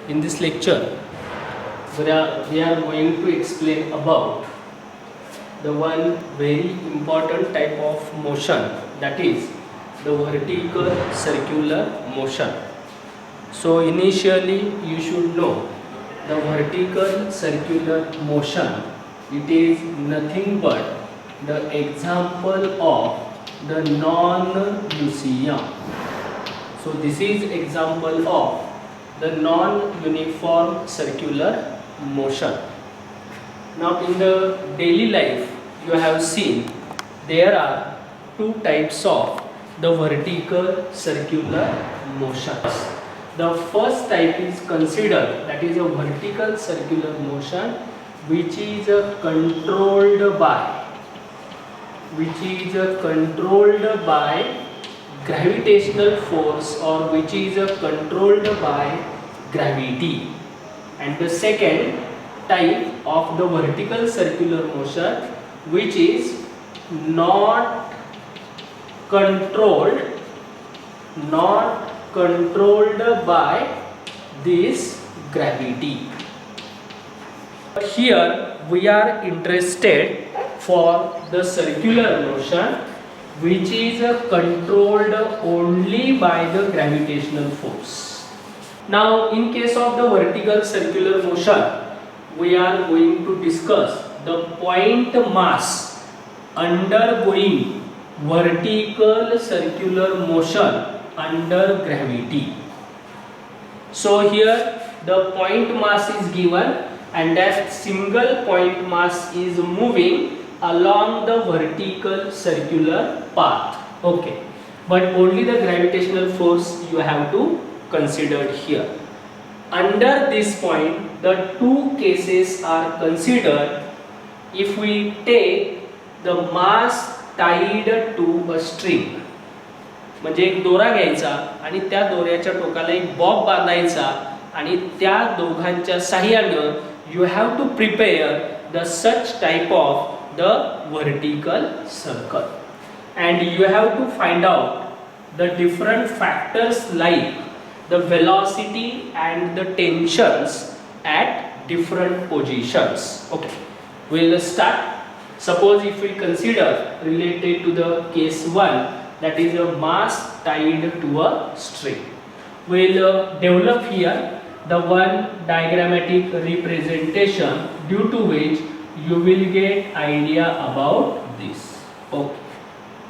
In this lecture, we are going to explain about the one very important type of motion, that is the vertical circular motion. So initially you should know the vertical circular motion, it is nothing but the example of the non-Gaussian. So this is example of the non-uniform circular motion. Now in the daily life you have seen there are two types of the vertical circular motions. The first type is considered, that is a vertical circular motion which is controlled by gravitational force, or which is controlled by gravity. And the second type of the vertical circular motion which is not controlled by this gravity. Here we are interested for the circular motion which is controlled only by the gravitational force. Now in case of the vertical circular motion, we are going to discuss the point mass undergoing vertical circular motion under gravity. So here the point mass is given and that single point mass is moving along the vertical circular path. Okay, but only the gravitational force you have to consider here. Under this point, the two cases are considered. If we take the mass tied to a string, म्हणजे एक दोरा घ्यायचा आणि त्या दोऱ्याच्या टोकाला एक Bob बांधायचा आणि त्या दोघांच्या साहाय्याने you have to prepare the such type of the vertical circle, and you have to find out the different factors like the velocity and the tensions at different positions. Okay, we'll start. Suppose if we consider related to the case 1, that is a mass tied to a string, we'll develop here the one diagrammatic representation due to which you will get idea about this. Okay,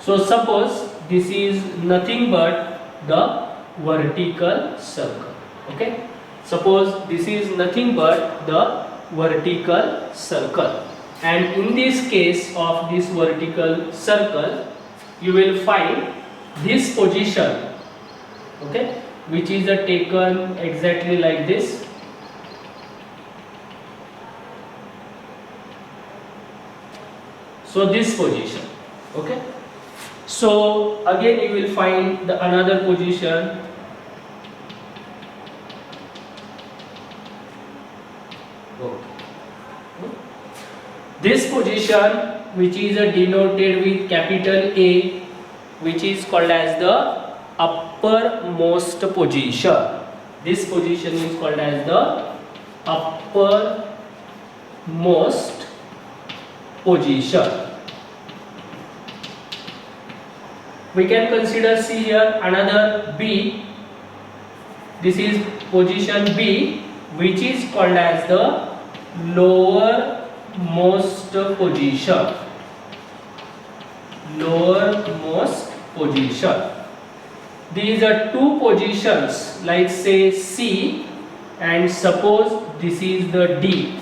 so suppose this is nothing but the vertical circle. Okay, suppose this is nothing but the vertical circle, and in this case of this vertical circle you will find this position, okay, which is taken exactly like this. So this position, okay. So again you will find the another position, this position which is denoted with capital A, which is called as the uppermost position. This position is called as the uppermost position. We can consider, see here, another B. This is position B, which is called as the lowermost position. Lowermost position. These are two positions, like say C, and suppose this is the D.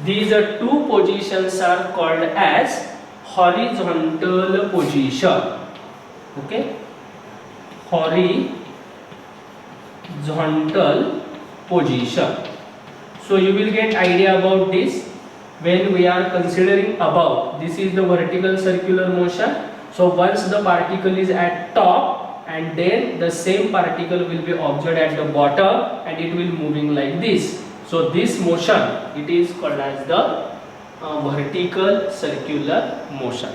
These are two positions are called as horizontal position. Okay, horizontal position. So you will get idea about this when we are considering above. This is the vertical circular motion. So once the particle is at top, and then the same particle will be observed at the bottom and it will moving like this. So this motion, it is called as the vertical circular motion.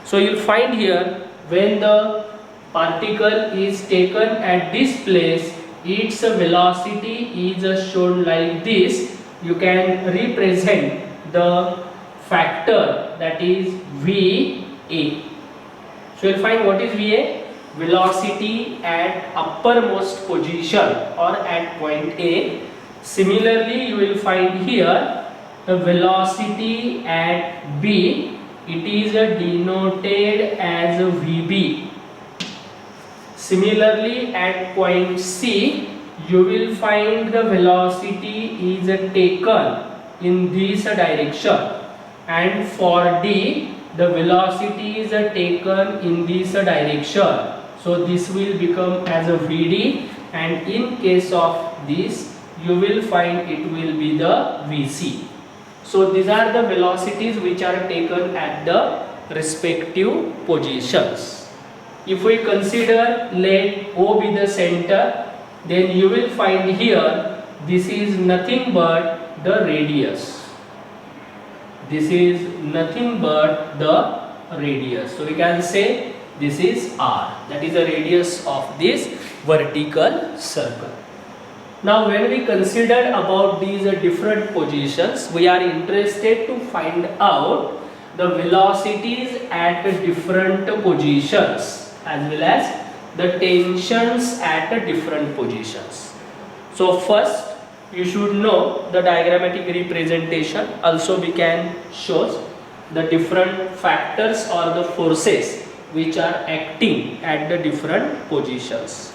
So you will find here when the particle is taken at this place, its velocity is shown like this. You can represent the factor, that is VA. So you'll find what is VA? Velocity at uppermost position or at point A. Similarly, you will find here the velocity at B. It is denoted as VB. Similarly, at point C, you will find the velocity is taken in this direction, and for D, the velocity is taken in this direction. So this will become as a VD, and in case of this, you will find it will be the VC. So these are the velocities which are taken at the respective positions. If we consider, let O be the center, then you will find here this is nothing but the radius. This is nothing but the radius. So we can say this is R, that is the radius of this vertical circle. Now when we consider about these different positions, we are interested to find out the velocities at different positions as well as the tensions at different positions. So first you should know the diagrammatic representation. Also we can show the different factors or the forces which are acting at the different positions.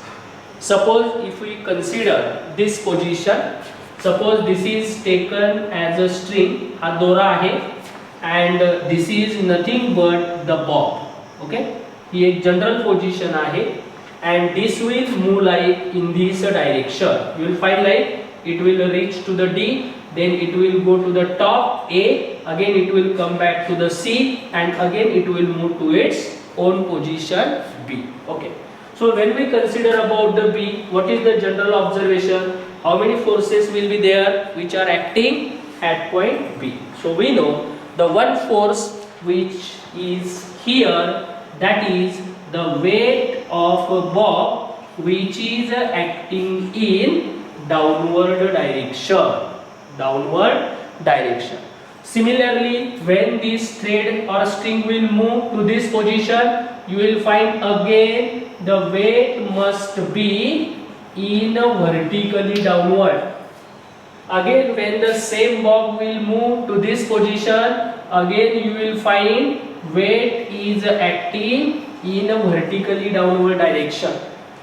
Suppose if we consider this position, suppose this is taken as a string, हा दोरा आहे, and this is nothing but the bob. Okay, ही एक general position आहे, and this will move like in this direction. You will find like it will reach to the D, then it will go to the top A, again it will come back to the C, and again it will move to its own position B. Okay, so when we consider about the B, what is the general observation? How many forces will be there which are acting at point B? So we know the one force which is here, that is the weight of a bob which is acting in downward direction. Downward direction. Similarly, when this thread or string will move to this position, you will find again the weight must be in a vertically downward. Again, when the same bob will move to this position, again you will find weight is acting in a vertically downward direction.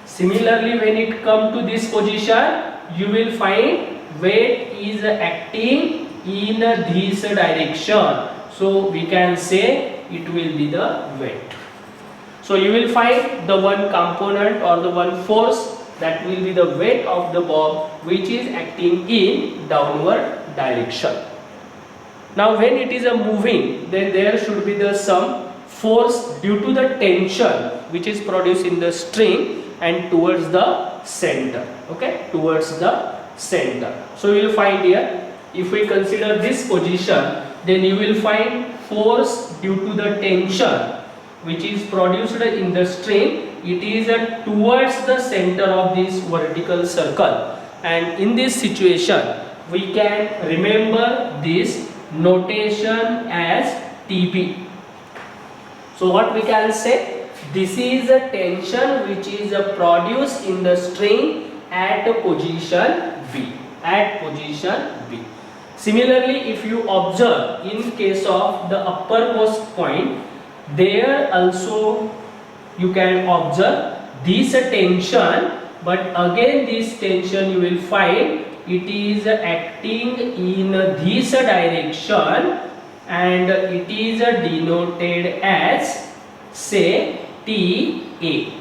Similarly, when it comes to this position, you will find weight is acting in this direction. So we can say it will be the weight. So you will find the one component or the one force, that will be the weight of the bob which is acting in downward direction. Now when it is a moving, then there should be the some force due to the tension which is produced in the string and towards the center. Okay, towards the center. So you will find here, if we consider this position, then you will find force due to the tension which is produced in the string. It is towards the center of this vertical circle, and in this situation we can remember this notation as TB. So what we can say, this is a tension which is produced in the string at position B, at position B. Similarly, if you observe in case of the uppermost point, there also you can observe this tension, but again this tension you will find it is acting in this direction, and it is denoted as say TA.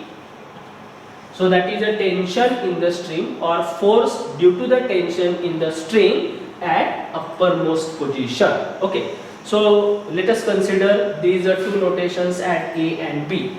So that is a tension in the string or force due to the tension in the string at uppermost position. Okay, so let us consider these are two notations at A and B.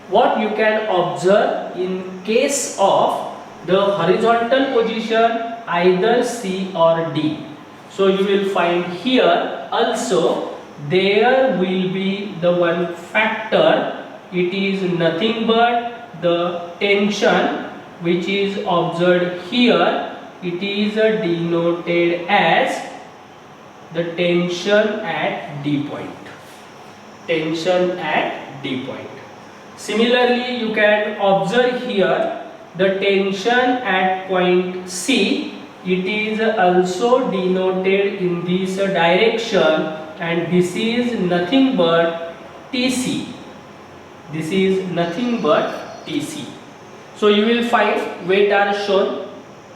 What you can observe in case of the horizontal position, either C or D. So you will find here also there will be the one factor, it is nothing but the tension which is observed here, it is denoted as the tension at D point. Tension at D point. Similarly, you can observe here the tension at point C. It is also denoted in this direction, and this is nothing but TC. This is nothing but TC. So you will find weight are shown,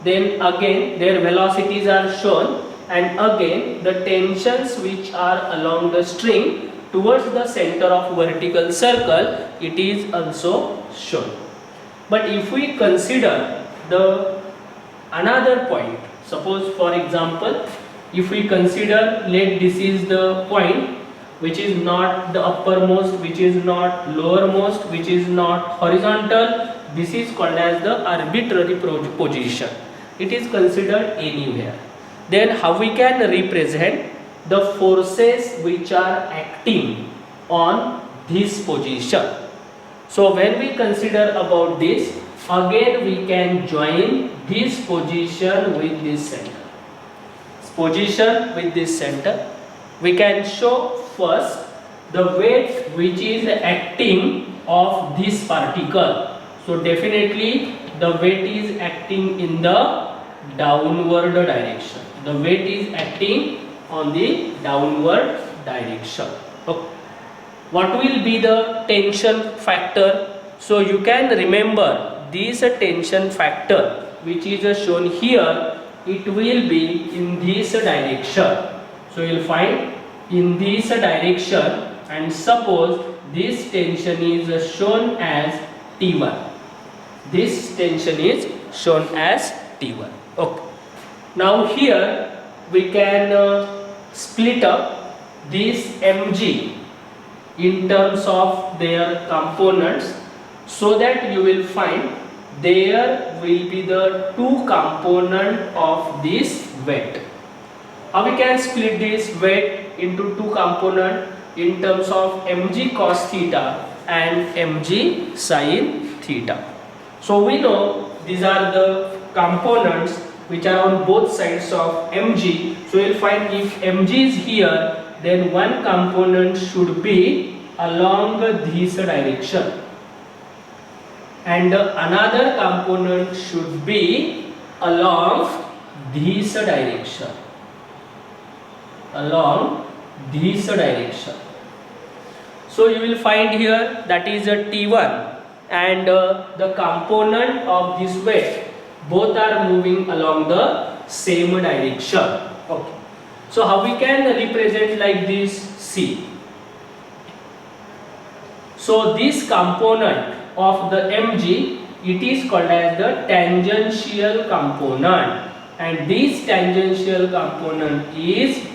then again their velocities are shown, and again the tensions which are along the string towards the center of vertical circle, it is also shown. But if we consider the another point, suppose for example, if we consider, let this is the point which is not the uppermost, which is not lowermost, which is not horizontal, this is called as the arbitrary position. It is considered anywhere. Then how we can represent the forces which are acting on this position? So when we consider about this, again we can join this position with this center. Position with this center. We can show first the weight which is acting of this particle. So definitely the weight is acting in the downward direction. The weight is acting on the downward direction. Okay. What will be the tension factor? So you can remember this tension factor which is shown here, it will be in this direction. So you will find in this direction, and suppose this tension is shown as T1. This tension is shown as T1. Okay. Now here we can split up this mg in terms of their components, so that you will find there will be the two component of this weight. How we can split this weight into two component in terms of mg cos theta and mg sin theta. So we know these are the components which are on both sides of mg. So you will find if mg is here, then one component should be along this direction, and another component should be along this direction. Along this direction. So you will find here that is a T1, and the component of this weight, both are moving along the same direction. Okay. So how we can represent like this? See. So this component of the mg, it is called as the tangential component, and this tangential component is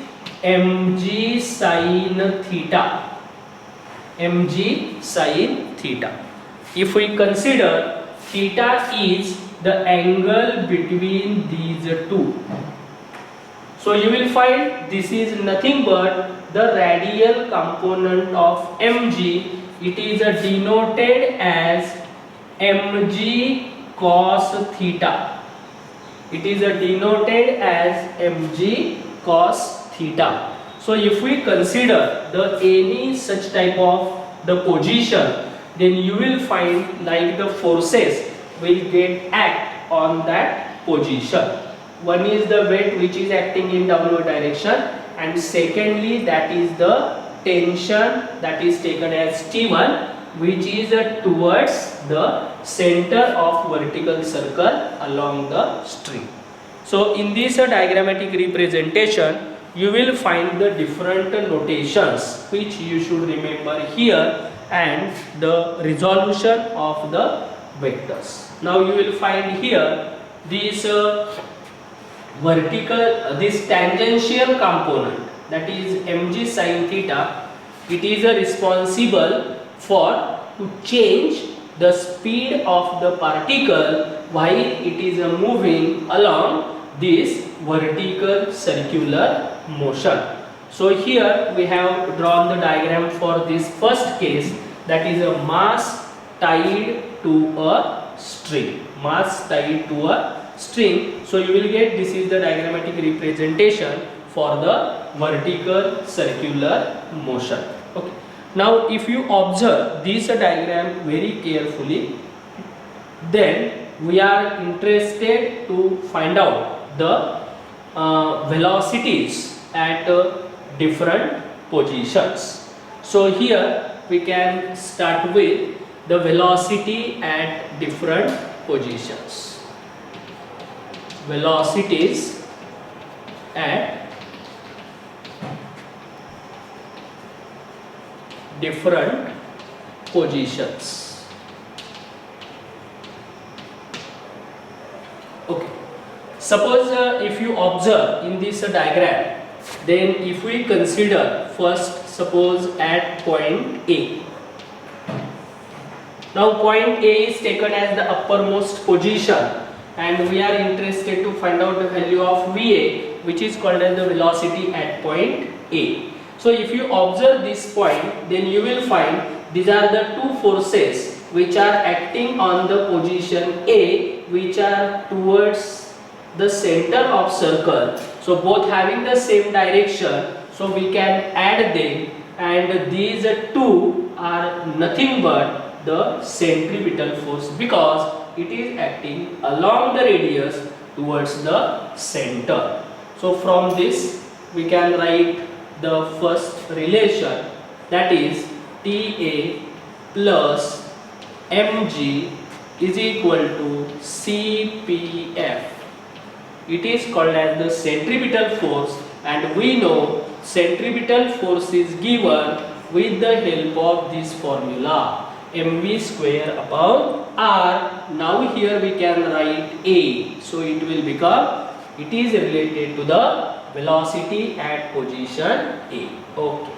mg sin theta. Mg sin theta. If we consider theta is the angle between these two, so you will find this is nothing but the radial component of mg. It is denoted as mg cos theta. It is denoted as mg cos theta. So if we consider the any such type of the position, then you will find like the forces will get act on that position. One is the weight which is acting in downward direction, and secondly that is the tension that is taken as T1, which is towards the center of vertical circle along the string. So in this diagrammatic representation, you will find the different notations which you should remember here, and the resolution of the vectors. Now you will find here this this tangential component, that is mg sin theta. It is responsible for to change the speed of the particle while it is moving along this vertical circular motion. So here we have drawn the diagram for this first case, that is a mass tied to a string. mass tied to a string. So you will get this is the diagrammatic representation for the vertical circular motion. Okay. Now if you observe this diagram very carefully, then we are interested to find out the velocities at different positions. So here we can start with the velocity at different positions. Velocities at different positions. Okay. Suppose if you observe in this diagram, then if we consider first, suppose at point A. Now point A is taken as the uppermost position, and we are interested to find out the value of VA, which is called as the velocity at point A. So if you observe this point, then you will find these are the two forces which are acting on the position A, which are towards the center of circle. So both having the same direction, so we can add them, and these two are nothing but the centripetal force, because it is acting along the radius towards the center. So from this we can write the first relation, that is TA plus mg is equal to CPF. It is called as the centripetal force, and we know centripetal force is given with the help of this formula, mv square upon r. Now here we can write A, so it will become, it is related to the velocity at position A. Okay,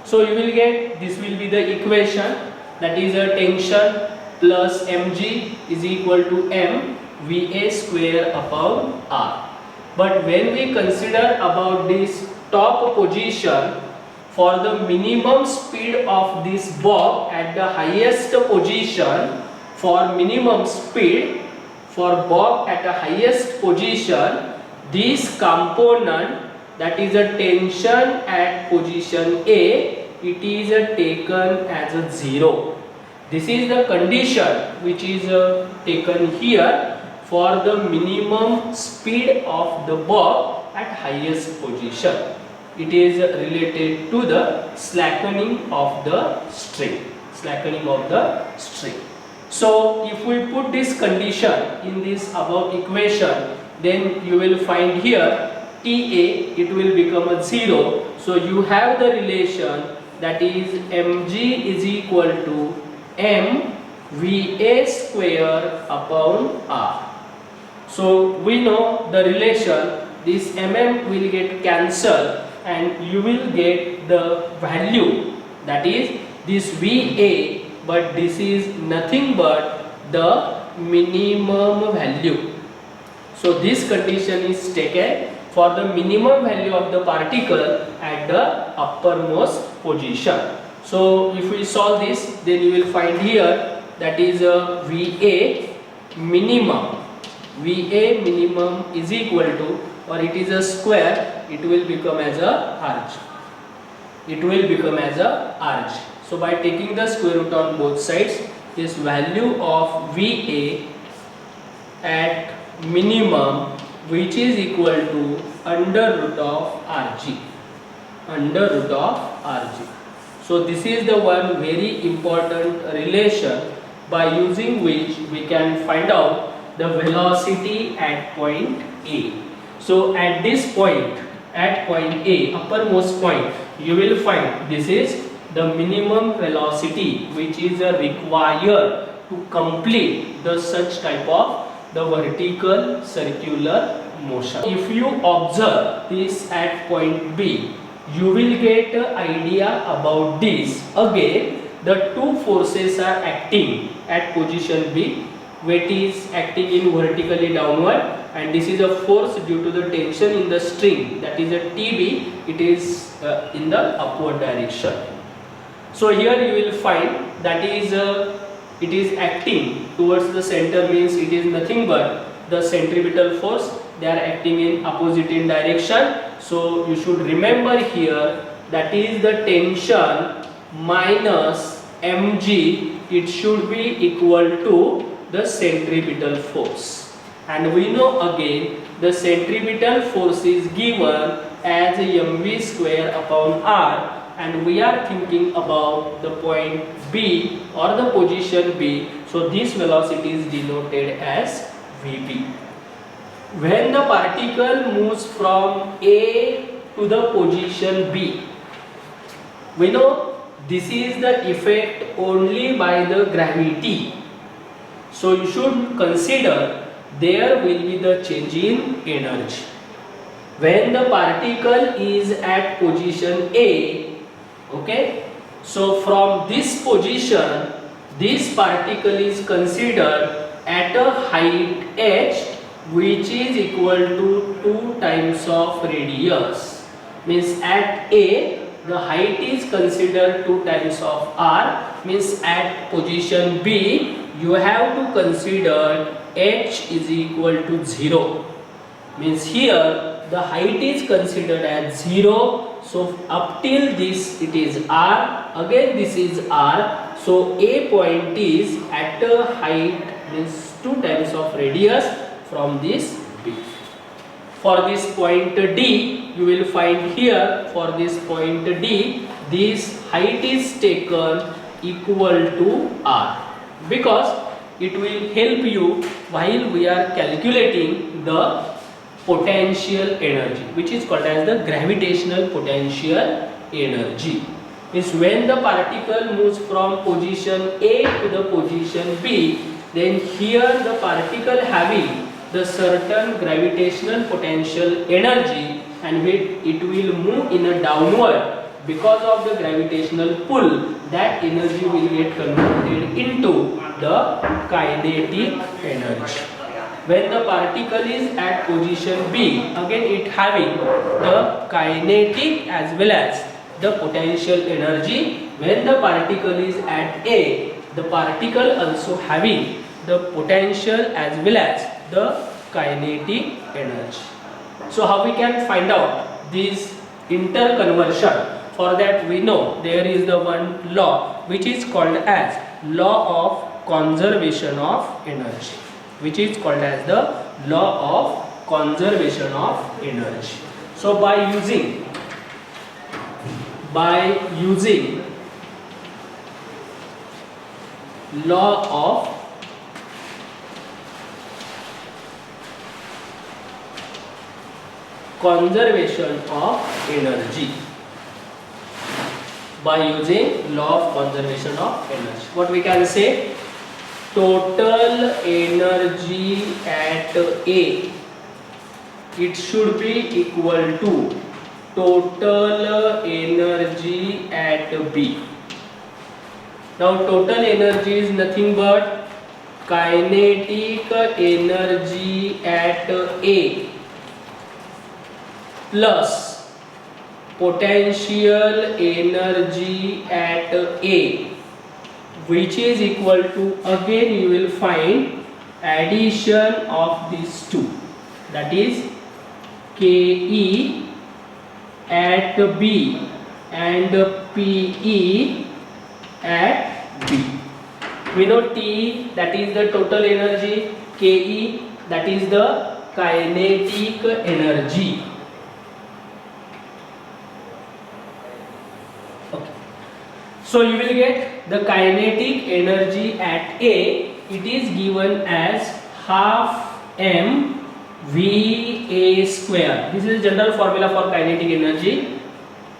so you will get, this will be the equation, that is a tension plus mg is equal to m VA square upon r. But when we consider about this top position, for the minimum speed of this bob at the highest position, for minimum speed for bob at the highest position, this component, that is a tension at position A, it is taken as a 0. This is the condition which is taken here for the minimum speed of the bob at highest position. It is related to the slackening of the string. So if we put this condition in this above equation, then you will find here TA, it will become a 0. So you have the relation, that is mg is equal to m VA square upon r. So we know the relation, this mm will get cancelled, and you will get the value, that is this VA, but this is nothing but the minimum value. So this condition is taken for the minimum value of the particle at the uppermost position. So if we solve this, then you will find here, that is a VA minimum is equal to, or it is a square, it will become as a arch. So by taking the square root on both sides, this value of VA at minimum, which is equal to under root of Rg. So this is the one very important relation by using which we can find out the velocity at point A. So at this point, at point A, uppermost point, you will find this is the minimum velocity which is required to complete the such type of the vertical circular motion. If you observe this at point B, you will get an idea about this. Again, the two forces are acting at position B. Weight is acting in vertically downward, and this is a force due to the tension in the string, that is a TB, it is in the upward direction. So here you will find that is it is acting towards the center means it is nothing but the centripetal force. They are acting in opposite in direction. So you should remember here that is the tension minus mg, it should be equal to the centripetal force. And we know again the centripetal force is given as mv square upon r, and we are thinking about the point B or the position B. So this velocity is denoted as Vp. When the particle moves from A to the position B, we know this is the effect only by the gravity. So you should consider there will be the change in energy. When the particle is at position A, okay, so from this position, this particle is considered at a height h, which is equal to 2 times of radius. Means at A, the height is considered 2 times of r. Means at position B, you have to consider h is equal to 0. Means here the height is considered as 0. So up till this it is r, again this is r. So A point is at a height means 2 times of radius from this B. For this point D, you will find here for this point D, this height is taken equal to r, because it will help you while we are calculating the potential energy, which is called as the gravitational potential energy. Means when the particle moves from position A to the position B, then here the particle having the certain gravitational potential energy, and it will move in a downward. Because of the gravitational pull, that energy will get converted into the kinetic energy. When the particle is at position B, again it having the kinetic as well as the potential energy. When the particle is at A, the particle also having the potential as well as the kinetic energy. So how we can find out this interconversion? For that we know there is the one law which is called as law of conservation of energy, which is called as the law of conservation of energy. So by using law of conservation of energy, by using law of conservation of energy, what we can say, total energy at A, it should be equal to total energy at B. Now total energy is nothing but kinetic energy at A plus potential energy at A, which is equal to, again you will find addition of these two, that is KE at B and PE at B. We know T, that is the total energy, KE, that is the kinetic energy. Okay. So you will get the kinetic energy at A, it is given as half m VA square. This is general formula for kinetic energy,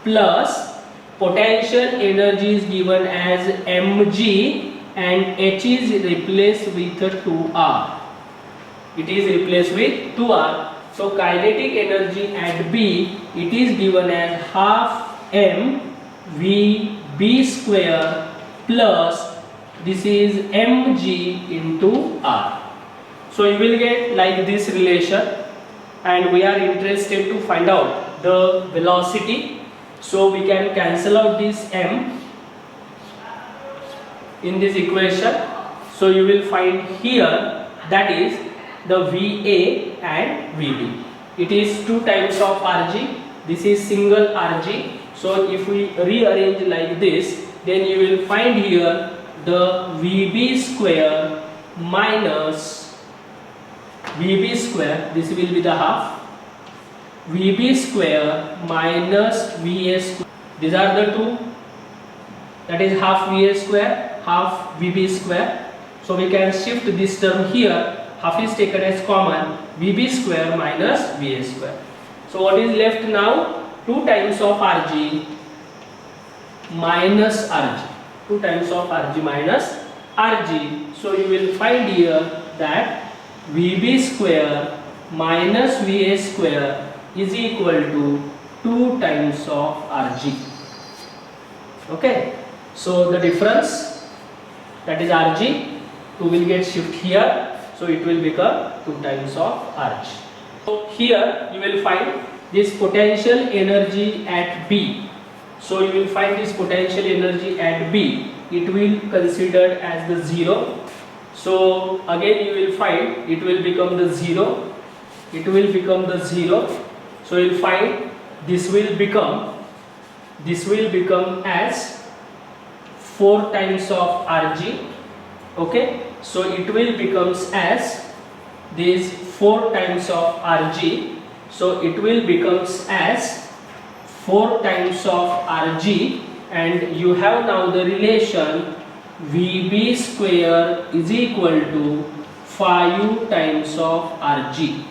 plus potential energy is given as mg and h is replaced with 2r. It is replaced with 2r. So kinetic energy at B, it is given as half m VB square plus this is mg into r. So you will get like this relation, and we are interested to find out the velocity. So we can cancel out this m in this equation. So you will find here, that is the VA and VB. It is 2 times of Rg. This is single Rg. So if we rearrange like this, then you will find here the VB square minus VB square. This will be the half. VB square minus VA square. These are the two. That is half VA square, half VB square. So we can shift this term here. Half is taken as common. VB square minus VA square. So what is left now? 2 times of Rg minus Rg. 2 times of Rg minus Rg. So you will find here that VB square minus VA square is equal to 2 times of Rg. Okay. So the difference, that is Rg, 2 will get shift here. So it will become 2 times of Rg. So here you will find this potential energy at B. So you will find this potential energy at B. It will considered as the 0. So again you will find it will become the 0. It will become the 0. So you will find this will become as 4 times of Rg. Okay. So it will becomes as this 4 times of Rg. So it will becomes as 4 times of Rg, and you have now the relation VB square is equal to 5 times of Rg.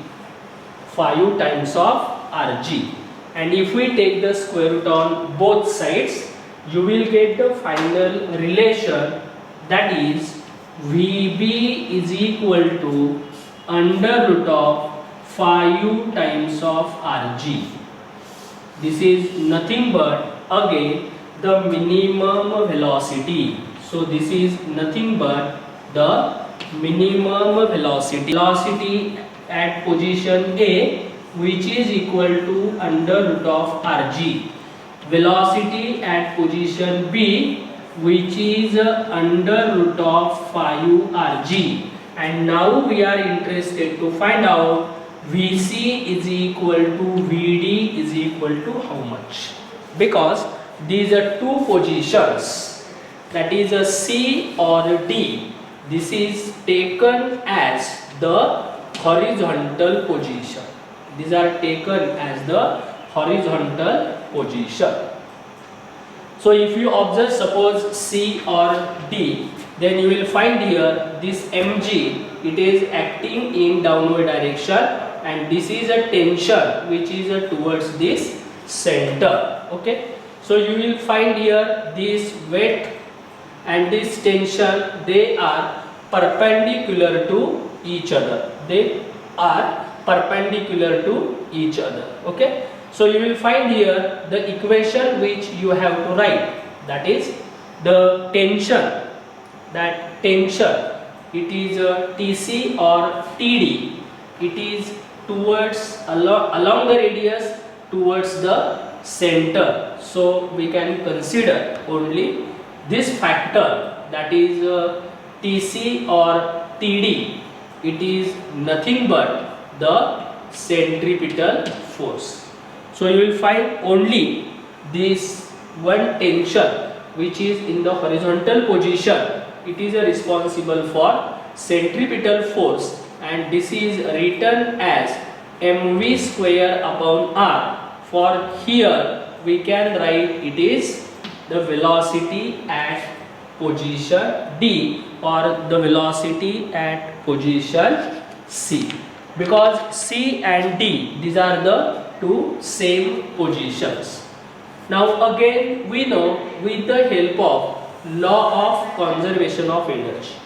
5 times of Rg. And if we take the square root on both sides, you will get the final relation, that is VB is equal to under root of 5 times of Rg. This is nothing but again the minimum velocity. So this is nothing but the minimum velocity at position A, which is equal to under root of Rg. Velocity at position B, which is under root of 5 Rg. And now we are interested to find out Vc is equal to Vd is equal to how much, because these are two positions, that is a C or D. This is taken as the horizontal position. These are taken as the horizontal position. So if you observe suppose C or D, then you will find here this mg, it is acting in downward direction, and this is a tension which is towards this center. Okay. So you will find here this weight and this tension, they are perpendicular to each other. They are perpendicular to each other. Okay. So you will find here the equation which you have to write, that is the tension. That tension, it is Tc or Td. It is towards along the radius towards the center. So we can consider only this factor, that is Tc or Td. It is nothing but the centripetal force. So you will find only this one tension which is in the horizontal position. It is responsible for centripetal force, and this is written as mv square upon r. For here we can write it is the velocity at position D or the velocity at position C, because C and D, these are the two same positions. Now again we know, with the help of law of conservation of energy,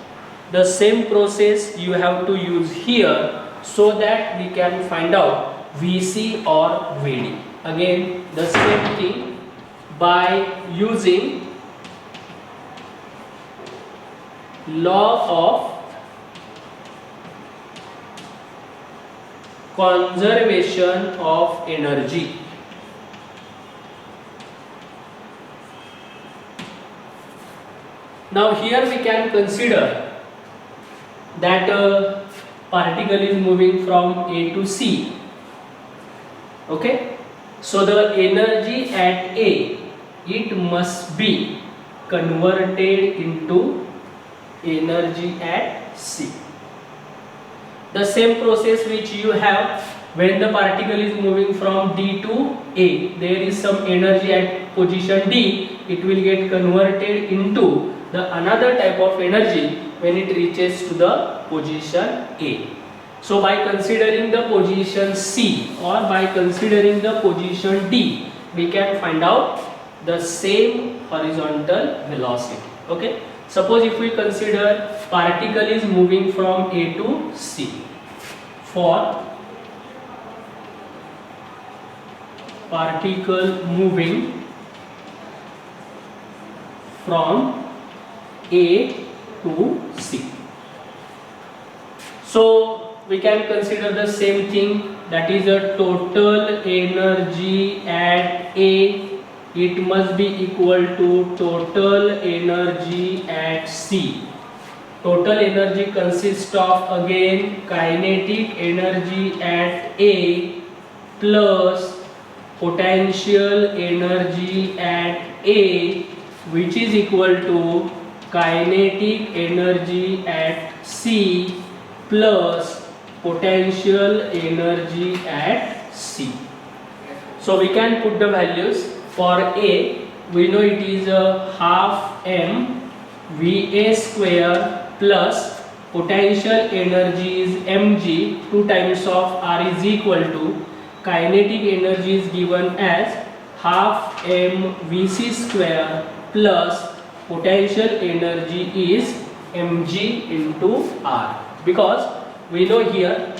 the same process you have to use here, so that we can find out Vc or Vd. Again the same thing, by using law of conservation of energy. Now here we can consider that particle is moving from A to C. Okay, so the energy at A, it must be converted into energy at C. The same process which you have when the particle is moving from D to A, there is some energy at position D, it will get converted into the another type of energy when it reaches to the position A. So by considering the position C or by considering the position D, we can find out the same horizontal velocity. Okay, suppose if we consider particle is moving from A to C. For particle moving from A to C, so we can consider the same thing, that is a total energy at A, it must be equal to total energy at C. Total energy consists of again kinetic energy at A plus potential energy at A, which is equal to kinetic energy at C plus potential energy at C. So we can put the values. For A, we know it is a half m VA square plus potential energy is mg, 2 times of R is equal to kinetic energy is given as half m Vc square plus potential energy is mg into R. Because we know here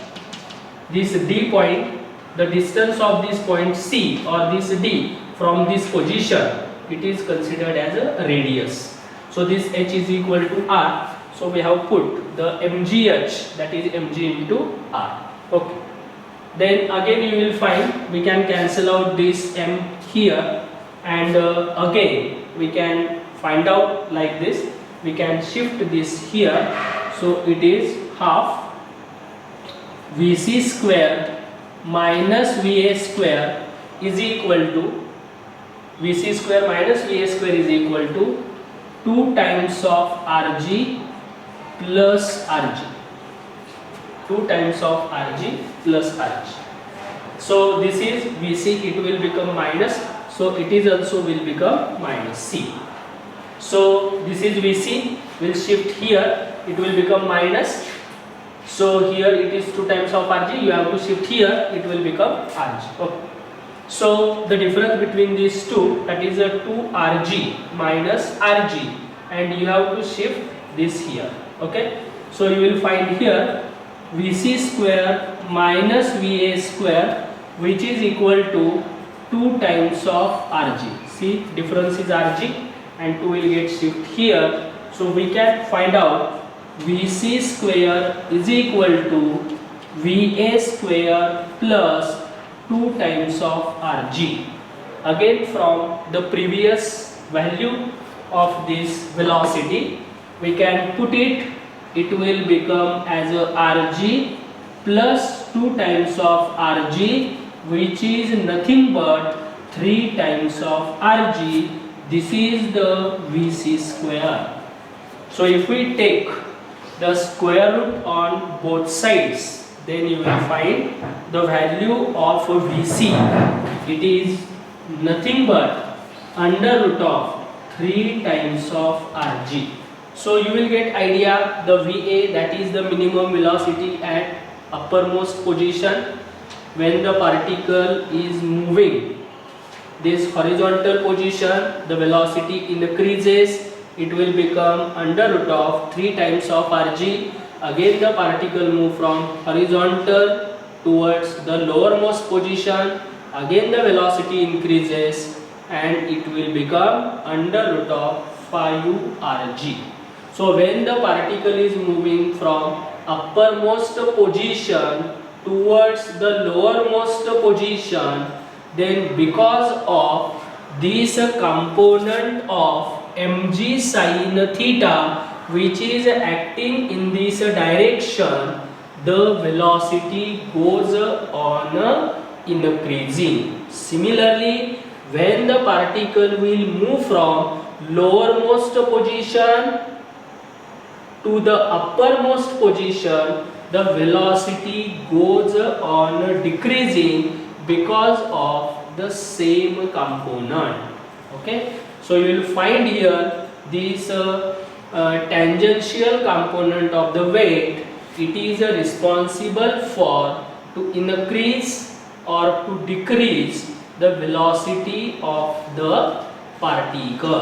this D point, the distance of this point C or this D from this position, it is considered as a radius. So this h is equal to R. So we have put the mgh, that is mg into R. Okay. Then again you will find we can cancel out this m here, and again we can find out like this. We can shift this here. So it is half Vc square minus Va square is equal to Vc square minus Va square is equal to 2 times of Rg plus Rg. 2 times of Rg plus Rg. So this is Vc, it will become minus. So it is also will become minus C. So this is Vc, will shift here, it will become minus. So here it is 2 times of Rg, you have to shift here, it will become Rg. Okay. So the difference between these two, that is a 2Rg minus Rg, and you have to shift this here. Okay. So you will find here Vc square minus Va square, which is equal to 2 times of Rg. See, difference is Rg and 2 will get shift here. So we can find out Vc square is equal to Va square plus 2 times of Rg. Again, from the previous value of this velocity, we can put it, it will become as a Rg plus 2 times of Rg, which is nothing but 3 times of Rg. This is the Vc square. So if we take the square root on both sides, then you will find the value of Vc. It is nothing but under root of 3 times of Rg. So you will get idea the Va, that is the minimum velocity at uppermost position when the particle is moving. This horizontal position, the velocity increases, it will become under root of 3 times of Rg. Again the particle move from horizontal towards the lowermost position, again the velocity increases and it will become under root of 5Rg. So when the particle is moving from uppermost position towards the lowermost position, then because of this component of mg sin theta, which is acting in this direction, the velocity goes on increasing. Similarly, when the particle will move from lowermost position to the uppermost position, the velocity goes on decreasing because of the same component. Okay, so you will find here this tangential component of the weight. It is responsible for to increase or to decrease the velocity of the particle.